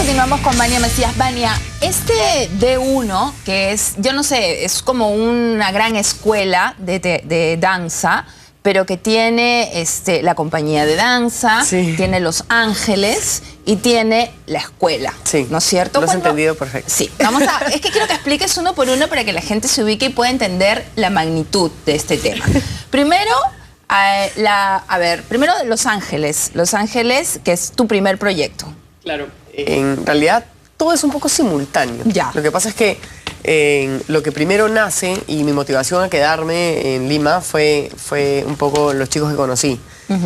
continuamos con Vania Macías. Vania, este D1, que es, yo no sé, es como una gran escuela de danza, pero que tiene la compañía de danza, sí, tiene Los Ángeles y tiene la escuela, sí, ¿no es cierto? Lo has entendido perfecto. Sí, es que quiero que expliques uno por uno para que la gente se ubique y pueda entender la magnitud de este tema. Primero, primero Los Ángeles. Los Ángeles, que es tu primer proyecto. Claro. En realidad, todo es un poco simultáneo. Ya. Lo que pasa es que lo que primero nace y mi motivación a quedarme en Lima fue un poco los chicos que conocí.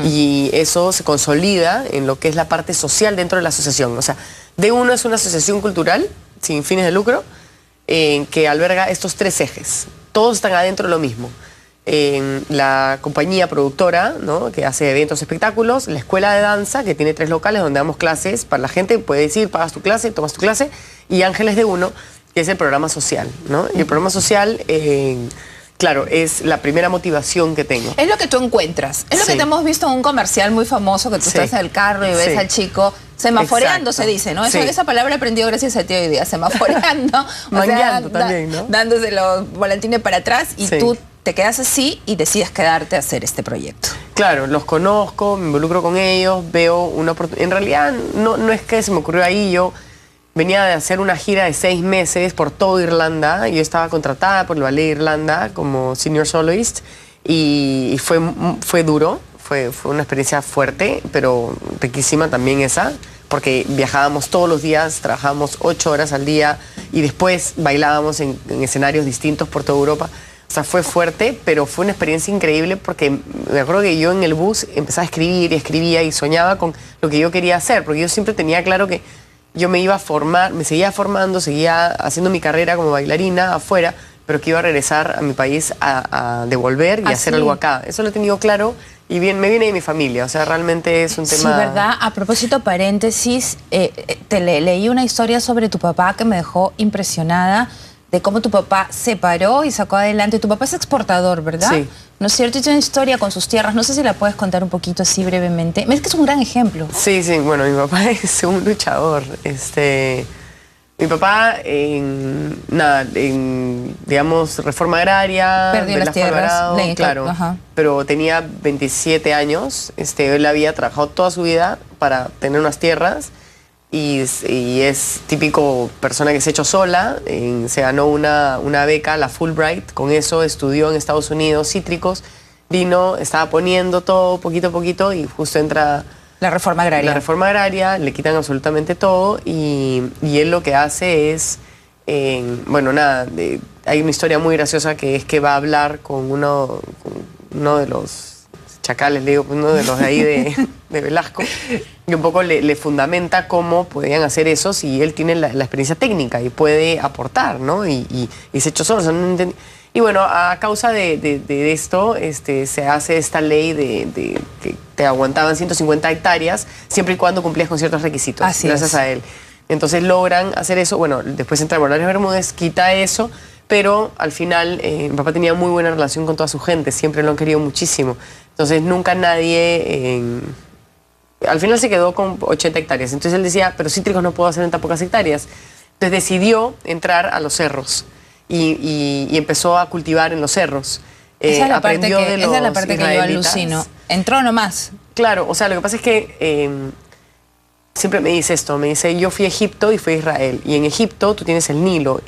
Y eso se consolida en lo que es la parte social dentro de la asociación. O sea, D1 es una asociación cultural sin fines de lucro que alberga estos tres ejes. Todos están adentro de lo mismo. La compañía productora, ¿no?, que hace eventos, espectáculos, la escuela de danza, que tiene 3 locales donde damos clases para la gente, puedes ir, pagas tu clase, tomas tu clase, y Ángeles D1, que es el programa social, ¿no? Y el programa social, claro, es la primera motivación que tengo. Es lo que tú encuentras, es lo que te hemos visto en un comercial muy famoso, que tú estás en el carro y ves al chico semaforeando, se dice, ¿no? Esa palabra aprendió gracias a ti hoy día, semaforeando. Mangueando también, ¿no? Dándose los volantines para atrás y tú te quedas así y decides quedarte a hacer este proyecto. Claro, los conozco, me involucro con ellos, veo una oportunidad. En realidad no es que se me ocurrió ahí, yo venía de hacer una gira de 6 meses por toda Irlanda. Yo estaba contratada por el Ballet de Irlanda como senior soloist y fue duro, fue una experiencia fuerte, pero riquísima también esa, porque viajábamos todos los días, trabajábamos 8 horas al día y después bailábamos en escenarios distintos por toda Europa. O sea, fue fuerte, pero fue una experiencia increíble porque me acuerdo que yo en el bus empezaba a escribir y escribía y soñaba con lo que yo quería hacer, porque yo siempre tenía claro que yo me iba a formar, me seguía formando, seguía haciendo mi carrera como bailarina afuera, pero que iba a regresar a mi país a devolver y hacer algo acá. Eso lo he tenido claro y me viene de mi familia, o sea, realmente es un tema... Sí, ¿verdad? A propósito, paréntesis, leí una historia sobre tu papá que me dejó impresionada, de cómo tu papá se paró y sacó adelante. Tu papá es exportador, ¿verdad? Sí. ¿No es cierto? Y tiene una historia con sus tierras. No sé si la puedes contar un poquito así brevemente. Es que es un gran ejemplo. Sí, bueno, mi papá es un luchador. Mi papá, digamos, reforma agraria. Perdió las tierras. Claro, pero tenía 27 años. Él había trabajado toda su vida para tener unas tierras. Y es típico persona que se ha hecho sola, se ganó una beca, la Fulbright, con eso estudió en Estados Unidos cítricos, vino, estaba poniendo todo poquito a poquito y justo entra... La reforma agraria. La reforma agraria, le quitan absolutamente todo y él lo que hace es, bueno, nada, hay una historia muy graciosa que es que va a hablar con uno de los... chacales, le digo, uno de los de ahí de Velasco, y un poco le fundamenta cómo podían hacer eso si él tiene la experiencia técnica y puede aportar, ¿no? Y se echó solo. O sea, y bueno, a causa de esto, se hace esta ley de que te aguantaban 150 hectáreas siempre y cuando cumplías con ciertos requisitos, gracias a él. Entonces logran hacer eso. Bueno, después entra Morales Bermúdez, quita eso, pero al final mi papá tenía muy buena relación con toda su gente, siempre lo han querido muchísimo. Entonces nunca nadie... al final se quedó con 80 hectáreas. Entonces él decía, pero cítricos no puedo hacer en tan pocas hectáreas. Entonces decidió entrar a los cerros y empezó a cultivar en los cerros. Esa es la parte que yo alucino. Entró nomás. Claro, o sea, lo que pasa es que siempre me dice esto, me dice, yo fui a Egipto y fui a Israel. Y en Egipto tú tienes el Nilo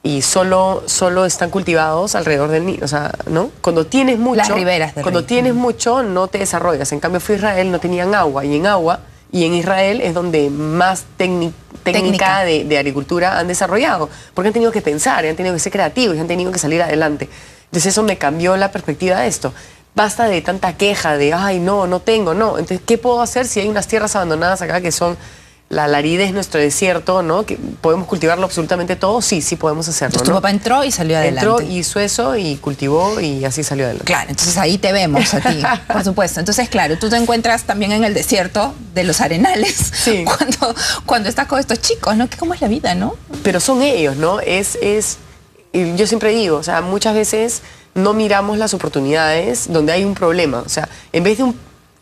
y solo están cultivados alrededor del Nilo, o sea, ¿no? Cuando tienes mucho... Las riberas del Cuando tienes mucho, no te desarrollas. En cambio, fui a Israel, no tenían agua. Y en Israel es donde más técnica de agricultura han desarrollado. Porque han tenido que pensar, han tenido que ser creativos, han tenido que salir adelante. Entonces eso me cambió la perspectiva de esto. Basta de tanta queja de, ay, no tengo, no. Entonces, ¿qué puedo hacer si hay unas tierras abandonadas acá que son... La aridez, nuestro desierto, ¿no? Que podemos cultivarlo absolutamente todo, sí podemos hacerlo. Entonces tu papá entró y salió adelante. Entró, hizo eso y cultivó y así salió adelante. Claro, entonces ahí te vemos a ti, por supuesto. Entonces, claro, tú te encuentras también en el desierto de los Arenales. Sí. Cuando estás con estos chicos, ¿no? ¿Cómo es la vida, no? Pero son ellos, ¿no? Y yo siempre digo, o sea, muchas veces no miramos las oportunidades donde hay un problema. O sea, en vez de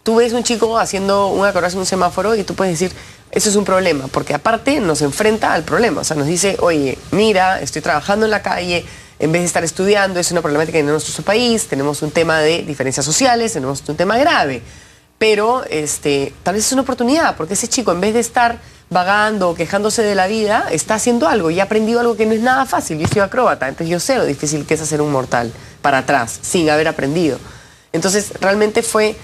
tú ves un chico haciendo un acrobacia en un semáforo y tú puedes decir, eso es un problema, porque aparte nos enfrenta al problema, o sea, nos dice, oye, mira, estoy trabajando en la calle, en vez de estar estudiando, es una problemática en nuestro país, tenemos un tema de diferencias sociales, tenemos un tema grave, pero tal vez es una oportunidad, porque ese chico, en vez de estar vagando o quejándose de la vida, está haciendo algo y ha aprendido algo que no es nada fácil. Yo soy acróbata, entonces yo sé lo difícil que es hacer un mortal para atrás, sin haber aprendido. Entonces, realmente fue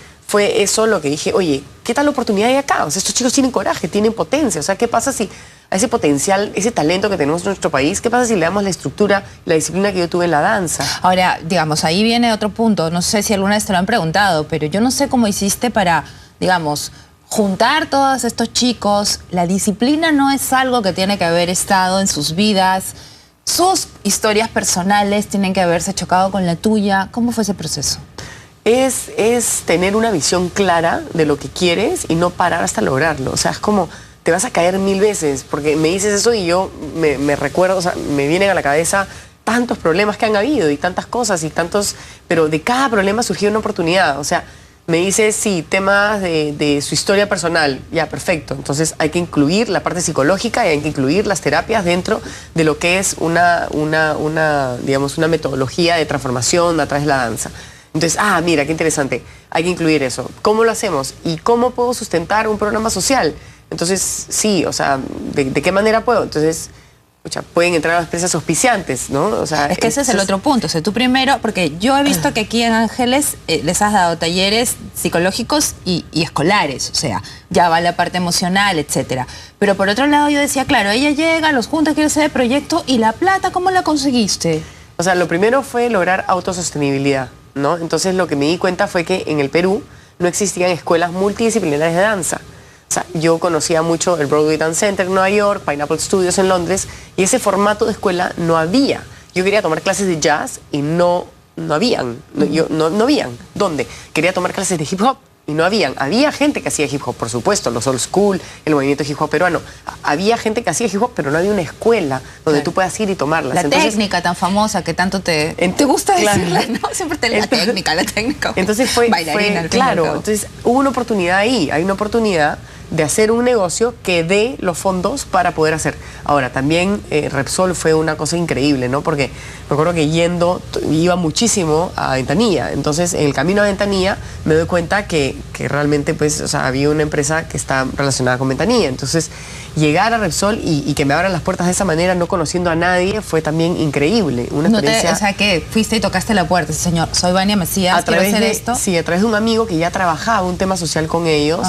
eso lo que dije, oye, ¿qué tal oportunidad hay acá? O sea, estos chicos tienen coraje, tienen potencia. O sea, ¿qué pasa si a ese potencial, ese talento que tenemos en nuestro país, qué pasa si le damos la estructura, la disciplina que yo tuve en la danza? Ahora, digamos, ahí viene otro punto. No sé si alguna vez te lo han preguntado, pero yo no sé cómo hiciste para, digamos, juntar todos estos chicos. La disciplina no es algo que tiene que haber estado en sus vidas. Sus historias personales tienen que haberse chocado con la tuya. ¿Cómo fue ese proceso? Es tener una visión clara de lo que quieres y no parar hasta lograrlo. O sea, es como, te vas a caer 1000 veces, porque me dices eso y yo me recuerdo, o sea, me vienen a la cabeza tantos problemas que han habido y tantas cosas y tantos, pero de cada problema surgió una oportunidad. O sea, me dices, sí, temas de su historia personal, ya, perfecto. Entonces hay que incluir la parte psicológica y hay que incluir las terapias dentro de lo que es digamos, una metodología de transformación a través de la danza. Entonces, mira, qué interesante, hay que incluir eso. ¿Cómo lo hacemos? ¿Y cómo puedo sustentar un programa social? Entonces, sí, o sea, ¿de qué manera puedo? Entonces, pueden entrar a las empresas auspiciantes, ¿no? O sea, es que ese es el otro punto. O sea, tú primero, porque yo he visto que aquí en Ángeles les has dado talleres psicológicos y escolares, o sea, ya va la parte emocional, etcétera. Pero por otro lado yo decía, claro, ella llega, los junta, quiere hacer el proyecto, ¿y la plata cómo la conseguiste? O sea, lo primero fue lograr autosostenibilidad, ¿no? Entonces lo que me di cuenta fue que en el Perú no existían escuelas multidisciplinarias de danza. O sea, yo conocía mucho el Broadway Dance Center en Nueva York, Pineapple Studios en Londres, y ese formato de escuela no había. Yo quería tomar clases de jazz y no habían. No habían. ¿Dónde? Quería tomar clases de hip hop y no habían. Había gente que hacía hip hop, por supuesto, los old school, el movimiento hip hop peruano. Había gente que hacía hip hop, pero no había una escuela donde tú puedas ir y tomarlas. La técnica tan famosa que tanto te gusta decirla, ¿no? Siempre te la técnica. Entonces fue claro, entonces hubo una oportunidad ahí, hay una oportunidad de hacer un negocio que dé los fondos para poder hacer. Ahora, también Repsol fue una cosa increíble, ¿no? Porque me acuerdo que iba muchísimo a Ventanilla. Entonces, en el camino a Ventanilla me doy cuenta que realmente, pues, o sea, había una empresa que está relacionada con Ventanilla. Entonces, llegar a Repsol y que me abran las puertas de esa manera, no conociendo a nadie, fue también increíble. Una experiencia... o sea, que fuiste y tocaste la puerta, señor, soy Vania Mesías, quiero hacer esto. Sí, a través de un amigo que ya trabajaba un tema social con ellos.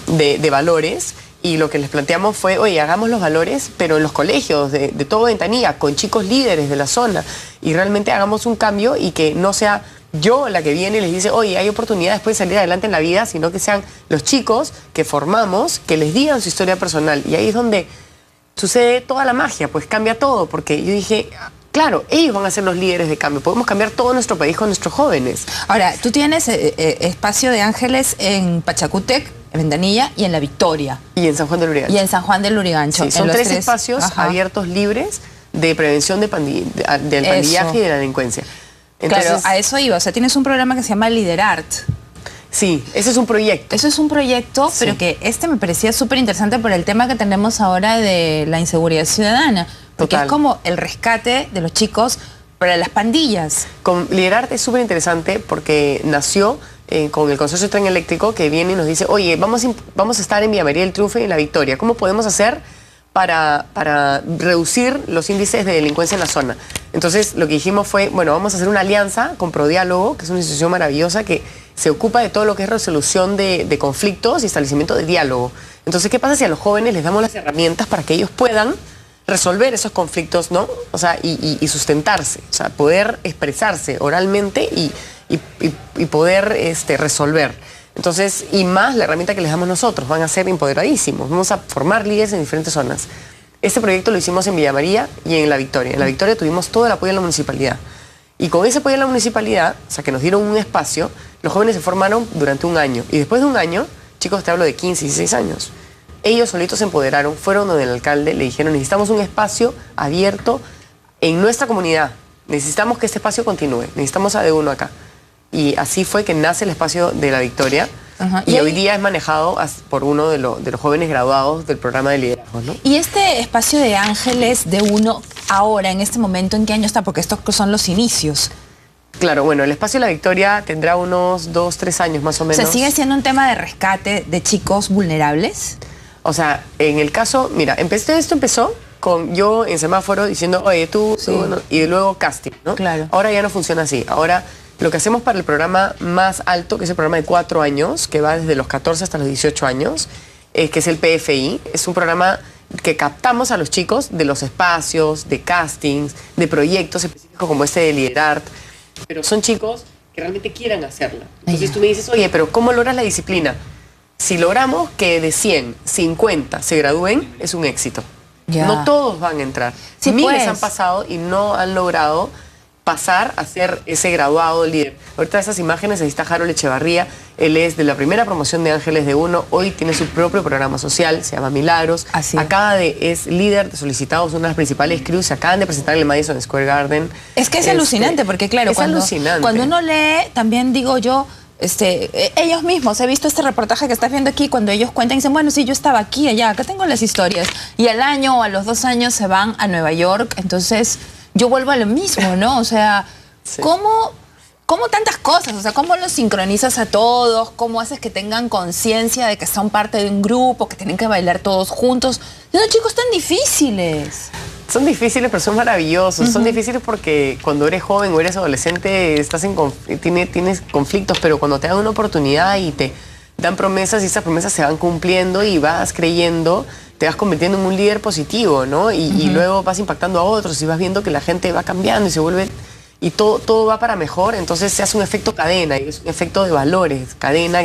De valores, y lo que les planteamos fue, oye, hagamos los valores, pero en los colegios de todo Ventanilla, con chicos líderes de la zona, y realmente hagamos un cambio y que no sea yo la que viene y les dice, oye, hay oportunidades, pueden salir adelante en la vida, sino que sean los chicos que formamos, que les digan su historia personal, y ahí es donde sucede toda la magia, pues cambia todo, porque yo dije... Claro, ellos van a ser los líderes de cambio. Podemos cambiar todo nuestro país con nuestros jóvenes. Ahora, tú tienes espacio de Ángeles en Pachacútec, en Ventanilla y en La Victoria. Y en San Juan del Lurigancho. Y en San Juan del Lurigancho. Sí, son 3 espacios abiertos, libres, de prevención del pandillaje y de la delincuencia. Entonces, claro, a eso iba. O sea, tienes un programa que se llama Liderart. Sí, ese es un proyecto. Eso es un proyecto, pero que me parecía súper interesante por el tema que tenemos ahora de la inseguridad ciudadana. Porque es como el rescate de los chicos para las pandillas. Con Liderart es súper interesante porque nació con el Consorcio de Tren Eléctrico, que viene y nos dice, oye, vamos a estar en Villa María del Triunfo y en La Victoria. ¿Cómo podemos hacer para reducir los índices de delincuencia en la zona? Entonces lo que dijimos fue, bueno, vamos a hacer una alianza con Prodiálogo, que es una institución maravillosa que se ocupa de todo lo que es resolución de conflictos y establecimiento de diálogo. Entonces, ¿qué pasa si a los jóvenes les damos las herramientas para que ellos puedan resolver esos conflictos, ¿no? O sea, y sustentarse, o sea, poder expresarse oralmente y poder resolver. Entonces, y más la herramienta que les damos nosotros, van a ser empoderadísimos, vamos a formar líderes en diferentes zonas. Este proyecto lo hicimos en Villa María y en La Victoria. En La Victoria tuvimos todo el apoyo de la municipalidad. Y con ese apoyo de la municipalidad, o sea, que nos dieron un espacio, los jóvenes se formaron durante un año. Y después de un año, chicos, te hablo de 15, 16 años, ellos solitos se empoderaron, fueron donde el alcalde, le dijeron, necesitamos un espacio abierto en nuestra comunidad. Necesitamos que este espacio continúe, necesitamos a de uno acá. Y así fue que nace el espacio de La Victoria. Ajá. Y hoy día es manejado por uno de los jóvenes graduados del programa de liderazgo, ¿no? Y este espacio de Ángeles de Uno, ahora, en este momento, ¿en qué año está? Porque estos son los inicios. Claro, bueno, el espacio de La Victoria tendrá unos 2, 3 años más o menos. O sea, ¿sigue siendo un tema de rescate de chicos vulnerables? O sea, en el caso, mira, esto empezó con yo en semáforo diciendo, oye, tú, no, y luego casting, ¿no? Claro. Ahora ya no funciona así. Ahora lo que hacemos para el programa más alto, que es el programa de 4 años, que va desde los 14 hasta los 18 años, que es el PFI, es un programa que captamos a los chicos de los espacios, de castings, de proyectos específicos como este de Liderart, pero son chicos que realmente quieran hacerla. Entonces tú me dices, oye, pero ¿cómo logras la disciplina? Si logramos que de 100, 50 se gradúen, es un éxito. Ya. No todos van a entrar. Sí, Miles pues. han pasado y no han logrado pasar a ser ese graduado líder. Ahorita esas imágenes, ahí está Harold Echevarría, él es de la primera promoción de Ángeles de Uno, hoy tiene su propio programa social, se llama Milagros. Así es líder de solicitados, una de las principales crews, se acaban de presentar en el Madison Square Garden. Es que es alucinante, porque claro, cuando uno lee, también digo yo, ellos mismos, he visto este reportaje que estás viendo aquí, cuando ellos cuentan y dicen, bueno, sí, yo estaba aquí, allá, acá tengo las historias. Y al año o a los 2 años se van a Nueva York, entonces yo vuelvo a lo mismo, ¿no? O sea, Sí. ¿cómo tantas cosas? O sea, ¿cómo los sincronizas a todos? ¿Cómo haces que tengan conciencia de que son parte de un grupo, que tienen que bailar todos juntos? Son chicos tan difíciles. Son difíciles, pero son maravillosos. Son difíciles porque cuando eres joven o eres adolescente tienes conflictos, pero cuando te dan una oportunidad y te dan promesas y esas promesas se van cumpliendo y vas creyendo, te vas convirtiendo en un líder positivo, ¿no? Y luego vas impactando a otros y vas viendo que la gente va cambiando y se vuelve... Y todo va para mejor, entonces se hace un efecto cadena, y es un efecto de valores, cadena.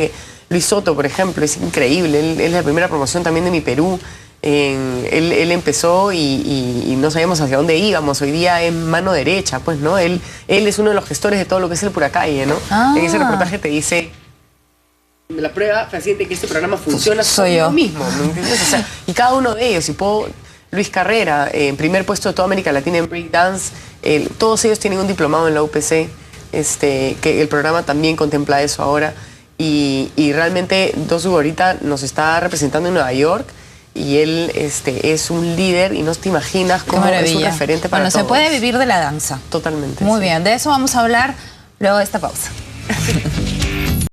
Luis Soto, por ejemplo, es increíble, él es la primera promoción también de Mi Perú. Él empezó y no sabíamos hacia dónde íbamos. Hoy día es mano derecha, pues, ¿no? Él es uno de los gestores de todo lo que es el Puracalle, ¿no? En ese reportaje te dice, la prueba fehaciente que este programa funciona soy yo mismo, ¿me entiendes? O sea, y cada uno de ellos, Luis Carrera, en primer puesto de toda América Latina en breakdance, todos ellos tienen un diplomado en la UPC, que el programa también contempla eso ahora. Y realmente Dosu ahorita nos está representando en Nueva York. Y él es un líder y no te imaginas cómo es un referente para todos. Bueno, se puede vivir de la danza. Totalmente. Muy bien, de eso vamos a hablar luego de esta pausa.